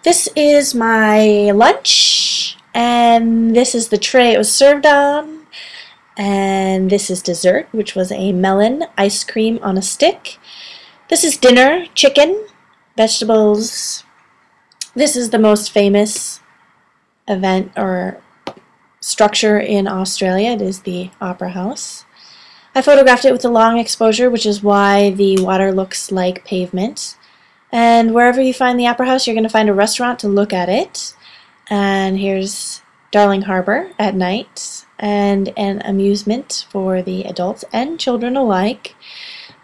This is my lunch, and this is the tray it was served on, and this is dessert, which was a melon ice cream on a stick. This is dinner, chicken, vegetables. This is the most famous event or structure in Australia. It is the Opera House. I photographed it with a long exposure, which is why the water looks like pavement. And wherever you find the Opera House, you're going to find a restaurant to look at it. And here's Darling Harbour at night, and an amusement for the adults and children alike.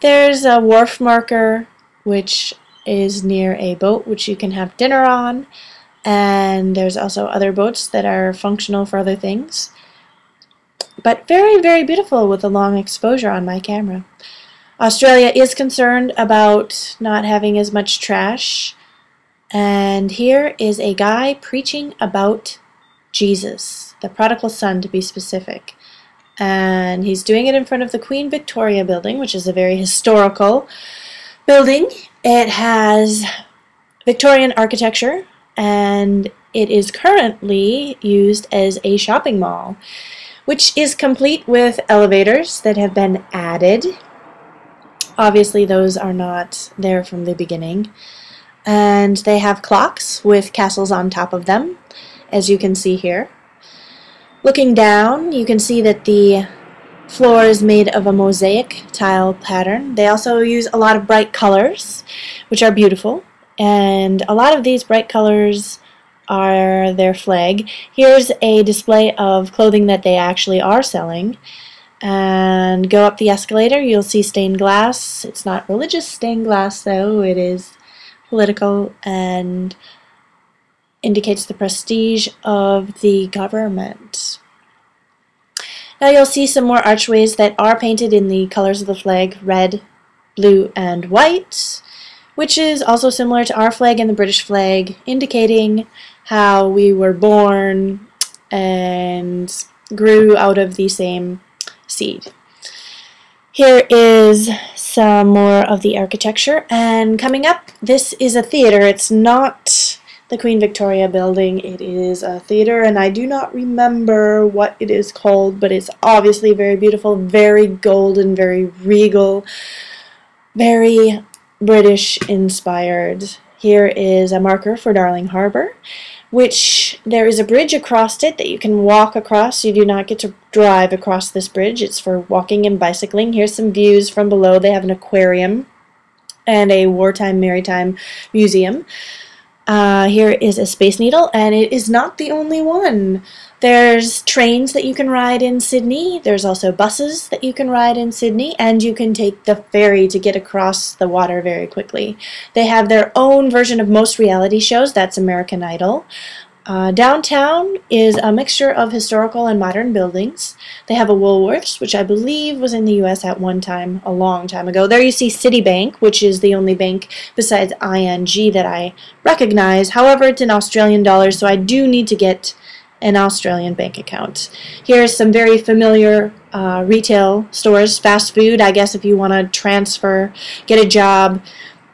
There's a wharf marker, which is near a boat which you can have dinner on. And there's also other boats that are functional for other things. But very, very beautiful with a long exposure on my camera. Australia is concerned about not having as much trash. And here is a guy preaching about Jesus, the prodigal son to be specific. And he's doing it in front of the Queen Victoria building, which is a very historical building. It has Victorian architecture, and it is currently used as a shopping mall, which is complete with elevators that have been added. Obviously, those are not there from the beginning. And they have clocks with castles on top of them, as you can see here. Looking down, you can see that the floor is made of a mosaic tile pattern. They also use a lot of bright colors, which are beautiful. And a lot of these bright colors are their flag. Here's a display of clothing that they actually are selling. And go up the escalator, you'll see stained glass. It's not religious stained glass, though. It is political and indicates the prestige of the government. Now you'll see some more archways that are painted in the colors of the flag, red, blue, and white, which is also similar to our flag and the British flag, indicating how we were born and grew out of the same seed. Here is some more of the architecture, and coming up, this is a theater. It's not the Queen Victoria building. It is a theater, and I do not remember what it is called, but it's obviously very beautiful, very golden, very regal, very British inspired. Here is a marker for Darling Harbour, which there is a bridge across it that you can walk across. You do not get to drive across this bridge. It's for walking and bicycling. Here's some views from below. They have an aquarium and a wartime maritime museum. Here is a Space Needle, and it is not the only one. There's trains that you can ride in Sydney. There's also buses that you can ride in Sydney, and you can take the ferry to get across the water very quickly. They have their own version of most reality shows. That's American Idol. Downtown is a mixture of historical and modern buildings. They have a Woolworths, which I believe was in the U.S. at one time, a long time ago. There you see Citibank, which is the only bank besides ING that I recognize. However, it's in Australian dollars, so I do need to get an Australian bank account. Here's some very familiar retail stores, fast food. I guess if you want to transfer, get a job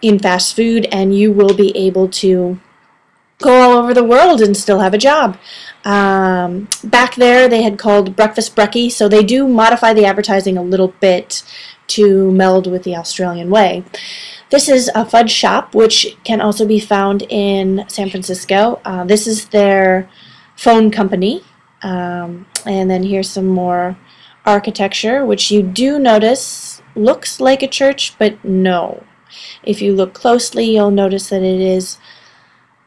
in fast food, and you will be able to go all over the world and still have a job. Back there they had called Breakfast Brekkie, so they do modify the advertising a little bit to meld with the Australian way. This is a fudge shop, which can also be found in San Francisco. This is their phone company. And then here's some more architecture, which you do notice looks like a church, but no. If you look closely, you'll notice that it is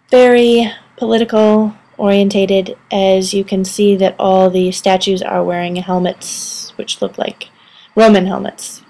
very political orientated, as you can see that all the statues are wearing helmets which look like Roman helmets.